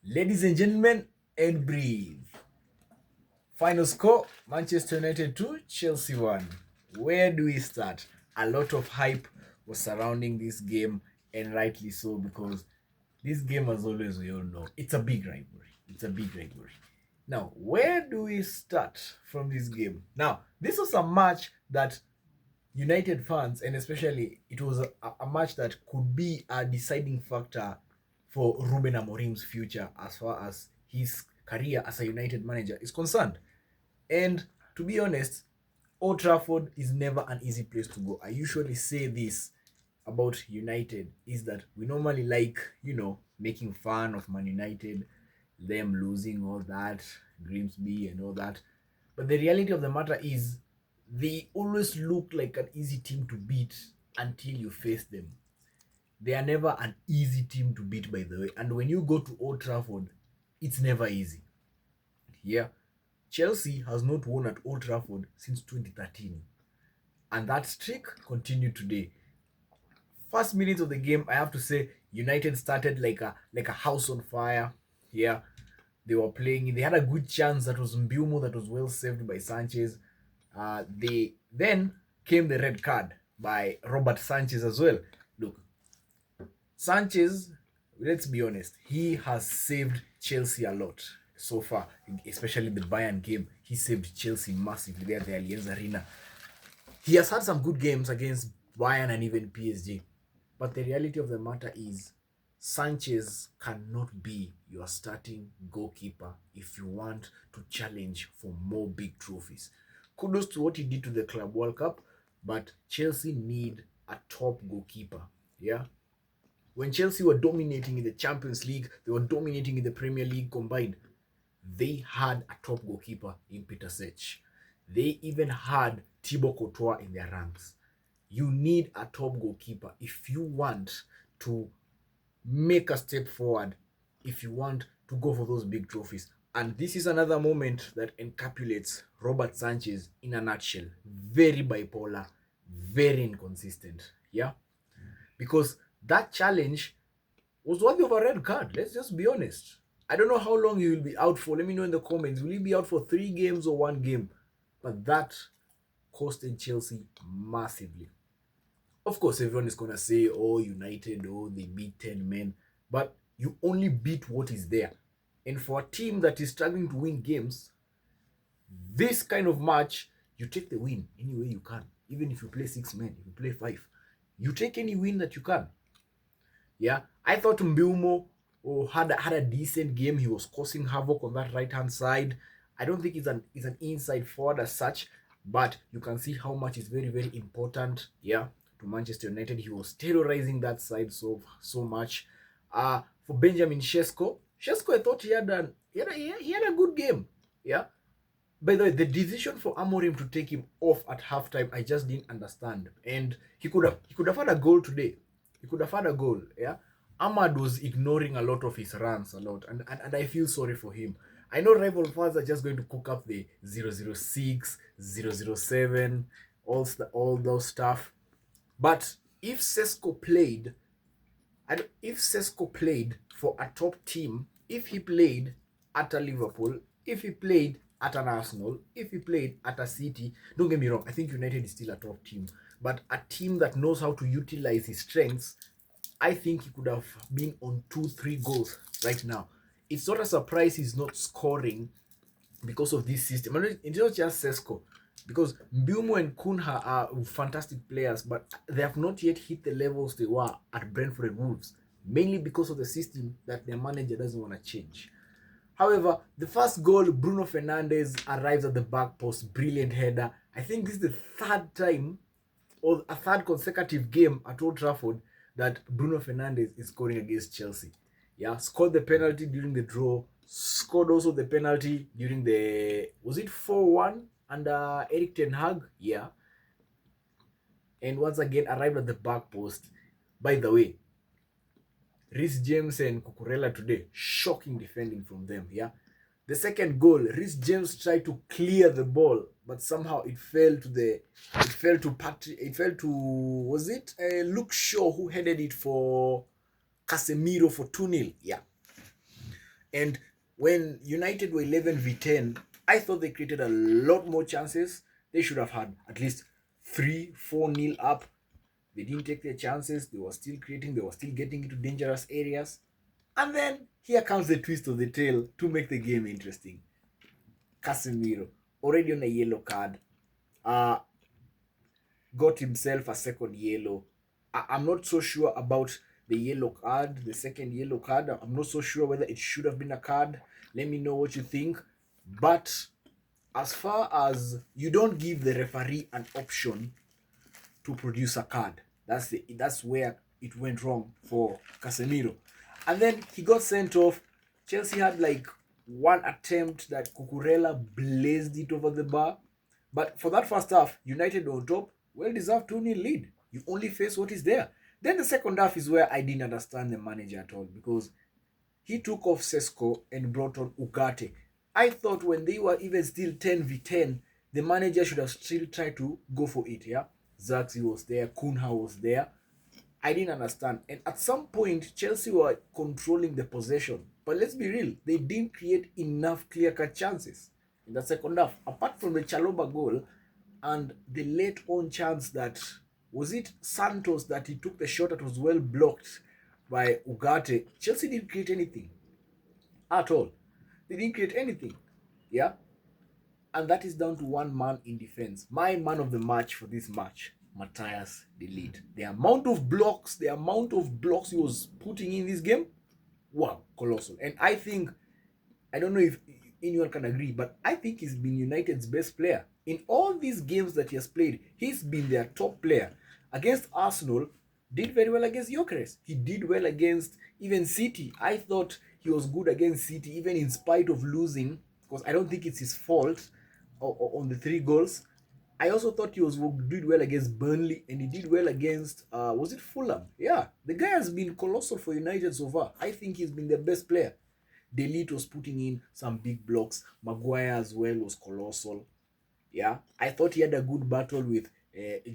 Ladies and gentlemen, and breathe. Final score Manchester United 2, Chelsea 1. Where do we start? A lot of hype was surrounding this game, and rightly so, because this game, as always, we all know it's a big rivalry. It's a big rivalry. Now, where do we start from this game? Now, this was a match that United fans, and especially it was a match that could be a deciding factor for Ruben Amorim's future as far as his career as a United manager is concerned. And to be honest, Old Trafford is never an easy place to go. I usually say this about United is that we normally like, making fun of Man United, them losing all that, Grimsby and all that. But the reality of the matter is they always look like an easy team to beat until you face them. They are never an easy team to beat, by the way. And when you go to Old Trafford, it's never easy. Yeah. Chelsea has not won at Old Trafford since 2013. And that streak continued today. First minutes of the game, I have to say, United started like a house on fire. Yeah. They were playing. They had a good chance. That was Mbumo that was well saved by Sanchez. They then came the red card by Robert Sanchez as well. Look, Sanchez, let's be honest, he has saved Chelsea a lot so far, especially the Bayern game. He saved Chelsea massively there at the Allianz Arena. He has had some good games against Bayern and even PSG. But the reality of the matter is Sanchez cannot be your starting goalkeeper if you want to challenge for more big trophies. Kudos to what he did to the Club World Cup, but Chelsea need a top goalkeeper. Yeah. When Chelsea were dominating in the Champions League, they were dominating in the Premier League combined. They had a top goalkeeper in Peter Sech. They even had Thibaut Courtois in their ranks. You need a top goalkeeper if you want to make a step forward, if you want to go for those big trophies. And this is another moment that encapsulates Robert Sanchez in a nutshell. Very bipolar, very inconsistent. Yeah? Because that challenge was worthy of a red card. Let's just be honest. I don't know how long he will be out for. Let me know in the comments. Will he be out for 3 games or 1 game? But that costed Chelsea massively. Of course, everyone is going to say, oh, United, oh, they beat 10 men. But you only beat what is there. And for a team that is struggling to win games, this kind of match, you take the win any way you can. Even if you play 6 men, if you play 5, you take any win that you can. Yeah, I thought Mbumo had a decent game. He was causing havoc on that right-hand side. I don't think he's an inside forward as such, but you can see how much is very, very important, yeah, to Manchester United. He was terrorizing that side so much. For Benjamin Sesko, I thought he had a good game, yeah. By the way, the decision for Amorim to take him off at halftime, I just didn't understand. And he could have had a goal today. He could have had a goal. Yeah, Ahmad was ignoring a lot of his runs a lot, and I feel sorry for him. I know rival fans are just going to cook up the 006, 007, all those stuff. But if Sesko played, and if Sesko played for a top team, if he played at a Liverpool, if he played at an Arsenal, if he played at a City, don't get me wrong, I think United is still a top team. But a team that knows how to utilize his strengths, I think he could have been on 2-3 goals right now. It's not a surprise he's not scoring because of this system. And it's not just Sesko, because Mbumo and Kunha are fantastic players, but they have not yet hit the levels they were at Brentford and Wolves, mainly because of the system that their manager doesn't want to change. However, the first goal, Bruno Fernandes arrives at the back post, brilliant header. I think this is the third time or a third consecutive game at Old Trafford that Bruno Fernandes is scoring against Chelsea. Yeah, scored the penalty during the draw, scored also the penalty during the, was it 4-1 under Eric Ten Hag? Yeah. And once again arrived at the back post. By the way, Reece James and Cucurella today, shocking defending from them. Yeah. The second goal, Reece James tried to clear the ball, but somehow it fell to was it Luke Shaw who headed it for Casemiro for 2-0. Yeah. And when United were 11v10, I thought they created a lot more chances. They should have had at least 3-4 nil up. They didn't take their chances. They were still creating. They were still getting into dangerous areas. And then here comes the twist of the tail to make the game interesting. Casemiro, already on a yellow card, uh, got himself a second yellow. I'm not so sure about the yellow card, the second yellow card. I'm not so sure whether it should have been a card. Let me know what you think. But as far as you don't give the referee an option to produce a card, that's where it went wrong for Casemiro. And then he got sent off. Chelsea had like one attempt that Cucurella blazed it over the bar. But for that first half, United on top, well deserved 2-0 lead. You only face what is there. Then the second half is where I didn't understand the manager at all, because he took off Sesko and brought on Ugarte. I thought when they were even still 10v10, the manager should have still tried to go for it, yeah? Zaxi was there, Kunha was there. I didn't understand. And at some point, Chelsea were controlling the possession. But let's be real, they didn't create enough clear-cut chances in the second half. Apart from the Chaloba goal and the late-on chance that, was it Santos that he took the shot that was well blocked by Ugarte, Chelsea didn't create anything at all. They didn't create anything. Yeah? And that is down to one man in defense. My man of the match for this match, Matthias De Ligt. The amount of blocks he was putting in this game, wow, colossal. And I don't know if anyone can agree, but I think he's been United's best player. In all these games that he has played, he's been their top player. Against Arsenal, did very well against Gyökeres. He did well against even City. I thought he was good against City, even in spite of losing, because I don't think it's his fault on the 3 goals. I also thought he did well against Burnley, and he did well against was it Fulham? Yeah, the guy has been colossal for United so far. I think he's been the best player. De Ligt was putting in some big blocks. Maguire as well was colossal. Yeah, I thought he had a good battle with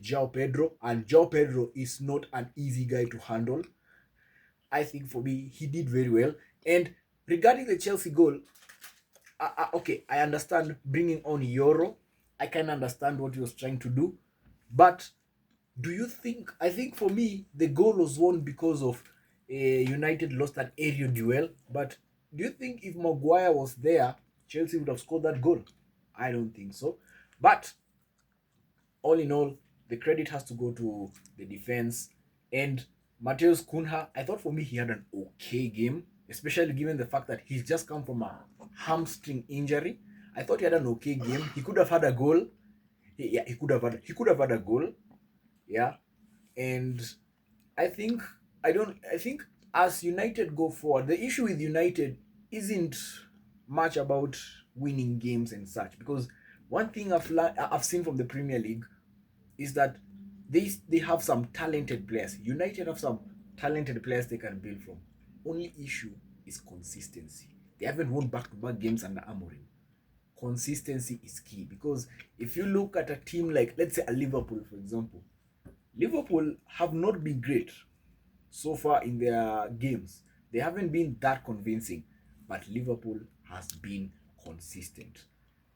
João Pedro, and João Pedro is not an easy guy to handle. I think for me, he did very well. And regarding the Chelsea goal, okay, I understand bringing on Euro. I can understand what he was trying to do. But do you think, I think for me, the goal was won because of United lost that aerial duel. But do you think if Maguire was there, Chelsea would have scored that goal? I don't think so. But all in all, the credit has to go to the defense. And Mateus Cunha, I thought for me he had an okay game, especially given the fact that he's just come from a hamstring injury. I thought he had an okay game. He could have had a goal. He could have had a goal. Yeah. And I think I think as United go forward, the issue with United isn't much about winning games and such, because one thing I've seen from the Premier League is that they have some talented players. United have some talented players they can build from. Only issue is consistency. They haven't won back-to-back games under Amorim. Consistency is key, because if you look at a team like, let's say, a Liverpool, for example, Liverpool have not been great so far in their games. They haven't been that convincing, but Liverpool has been consistent.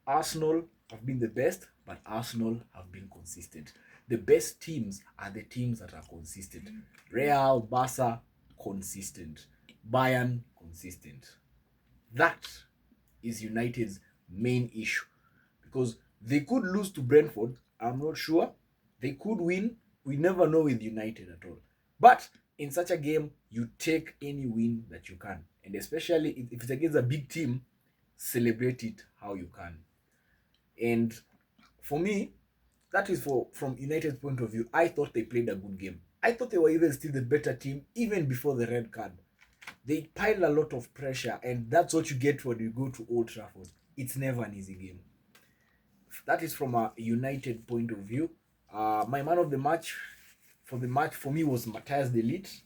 Arsenal have been the best, but Arsenal have been consistent. The best teams are the teams that are consistent. Real, Barca, consistent. Bayern, consistent. That is United's main issue, because they could lose to Brentford. I'm not sure. They could win. We never know with United at all. But in such a game, you take any win that you can. And especially if it's against a big team, celebrate it how you can. And for me, that is from United's point of view. I thought they played a good game. I thought they were even still the better team even before the red card. They piled a lot of pressure, and that's what you get when you go to Old Trafford. It's never an easy game. That is from a United point of view. My man of the match for me was Matthias De Ligt.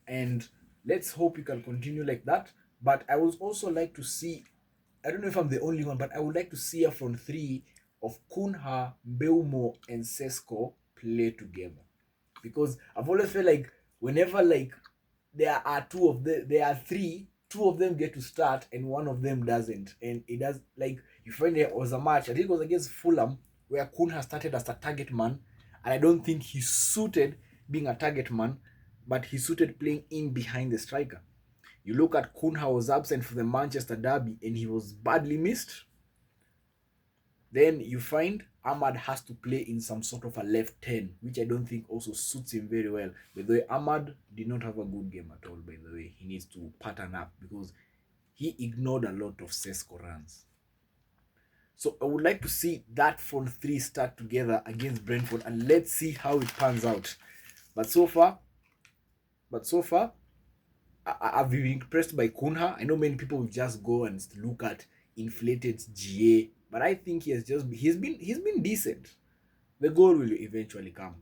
And let's hope you can continue like that. But I would also like to see, I don't know if I'm the only one, but I would like to see a front three of Cunha, Mbeumo, and Sesko play together. Because I've always felt like whenever like there are three, two of them get to start and one of them doesn't. And it does, like, you find there was a match, I think it was against Fulham, where Cunha started as a target man, and I don't think he suited being a target man, but he suited playing in behind the striker. You look at Cunha was absent for the Manchester derby and he was badly missed. Then you find Ahmad has to play in some sort of a left 10, which I don't think also suits him very well. By the way, Ahmad did not have a good game at all, by the way. He needs to pattern up because he ignored a lot of Sesko runs. So I would like to see that front three start together against Brentford, and let's see how it pans out. But so far, I've been impressed by Cunha. I know many people will just go and look at inflated GA, but I think he's been decent. The goal will eventually come.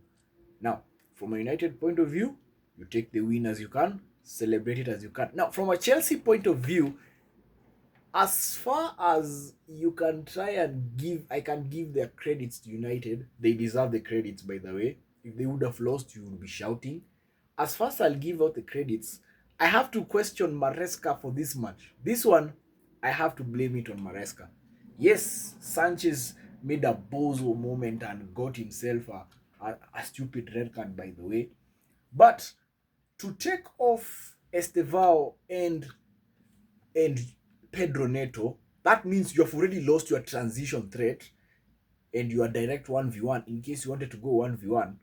Now, from a United point of view, you take the win as you can, celebrate it as you can. Now, from a Chelsea point of view, as far as you can try and I can give their credits to United. They deserve the credits, by the way. If they would have lost, you would be shouting. As far as I'll give out the credits, I have to question Maresca for this match. This one, I have to blame it on Maresca. Yes, Sanchez made a bozo moment and got himself a stupid red card, by the way. But to take off Estevao and Pedro Neto, that means you have already lost your transition threat and you are direct 1v1 in case you wanted to go 1v1.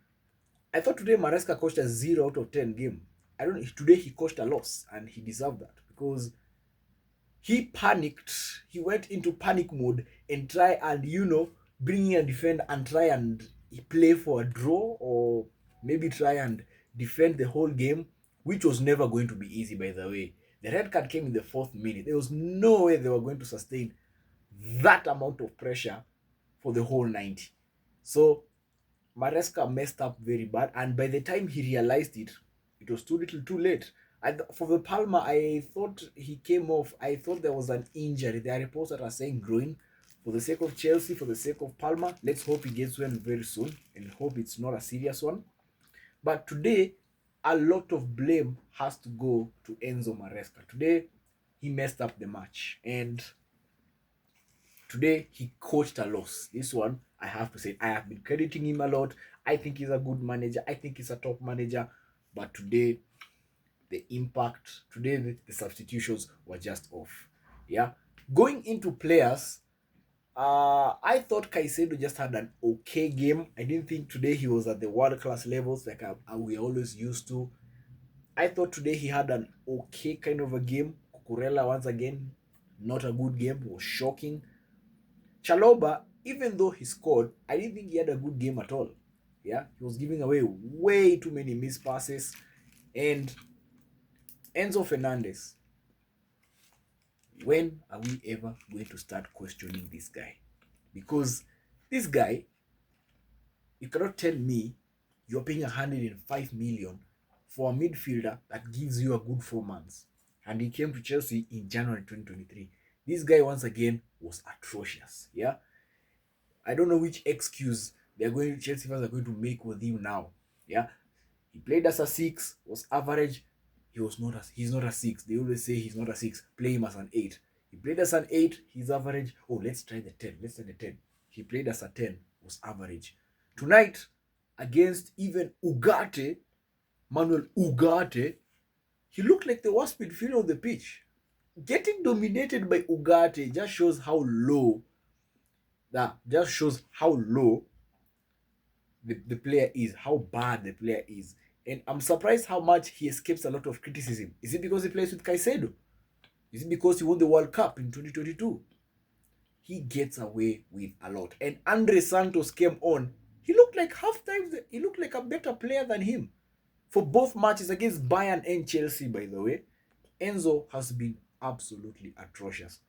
I thought today Maresca coached a 0 out of 10 game. I don't know. Today he coached a loss and he deserved that because he panicked. He went into panic mode and try and, bring in a defend and try and play for a draw or maybe try and defend the whole game, which was never going to be easy, by the way. The red card came in the 4th minute. There was no way they were going to sustain that amount of pressure for the whole 90. So Maresca messed up very bad, and by the time he realized it, it was too little too late. For the Palmer, I thought he came off. I thought there was an injury. There are reports that are saying groin. For the sake of Chelsea, for the sake of Palmer, let's hope he gets well very soon and hope it's not a serious one. But today, a lot of blame has to go to Enzo Maresca. Today, he messed up the match, and today he coached a loss. This one, I have to say, I have been crediting him a lot. I think he's a good manager. I think he's a top manager. But today, the impact, today the substitutions were just off. Yeah. Going into players, I thought Caicedo just had an okay game. I didn't think today he was at the world-class levels like we always used to. I thought today he had an okay kind of a game. Cucurella, once again, not a good game. Was shocking. Chalobah, even though he scored, I didn't think he had a good game at all. Yeah, he was giving away way too many missed passes. And Enzo Fernandez, when are we ever going to start questioning this guy? Because this guy, you cannot tell me you're paying 105 million for a midfielder that gives you a good 4 months. And he came to Chelsea in January 2023. This guy, once again, was atrocious. Yeah. I don't know which excuse Chelsea fans are going to make with him now. Yeah. He played as a 6, was average. He's not a 6. They always say he's not a 6. Play him as an 8. He played as an 8, he's average. Oh, let's try the 10. Let's try the 10. He played as a 10, was average. Tonight, against even Manuel Ugarte, he looked like the worst midfielder on the pitch. Getting dominated by Ugarte just shows how low the player is, how bad the player is. And I'm surprised how much he escapes a lot of criticism. Is it because he plays with Caicedo? Is it because he won the World Cup in 2022? He gets away with a lot. And Andre Santos came on. He looked like he looked like a better player than him. For both matches against Bayern and Chelsea, by the way, Enzo has been absolutely atrocious.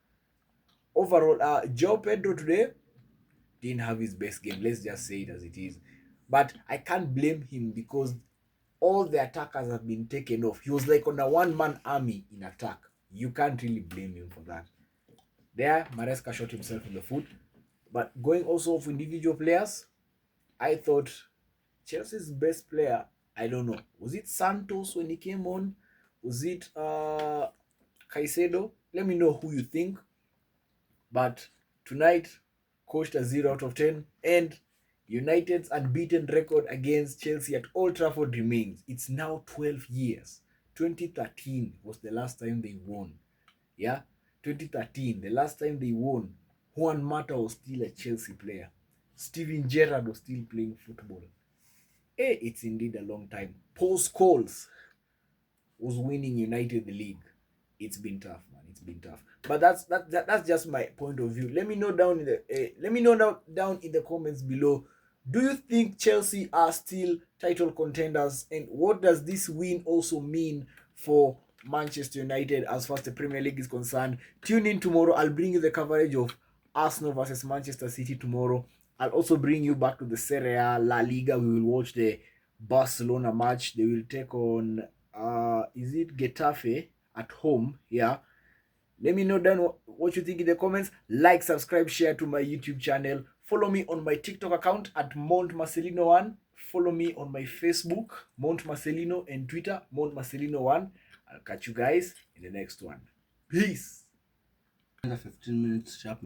Overall, Joe Pedro today didn't have his best game. Let's just say it as it is. But I can't blame him because all the attackers have been taken off. He was like on a one-man army in attack. You can't really blame him for that. There, Maresca shot himself in the foot. But going also off individual players, I thought Chelsea's best player, I don't know. Was it Santos when he came on? Was it Caicedo. Let me know who you think. But tonight, coached a 0 out of 10, and United's unbeaten record against Chelsea at Old Trafford remains. It's now 12 years. 2013 was the last time they won. Yeah, 2013, the last time they won. Juan Mata was still a Chelsea player. Steven Gerrard was still playing football. It's indeed a long time. Paul Scholes was winning United the league. It's been tough, man. It's been tough. But that's just my point of view. Let me know down in the comments below. Do you think Chelsea are still title contenders, and what does this win also mean for Manchester United as far as the Premier League is concerned? Tune in tomorrow. I'll bring you the coverage of Arsenal versus Manchester City tomorrow. I'll also bring you back to the Serie A, La Liga. We will watch the Barcelona match. They will take on is it Getafe at home? Yeah. Let me know down what you think in the comments. Like, subscribe, share to my YouTube channel. Follow me on my TikTok account at Mont Marcelino1. Follow me on my Facebook, Mont Marcelino, and Twitter, Mont Marcelino1. I'll catch you guys in the next one. Peace. 15 minutes sharp.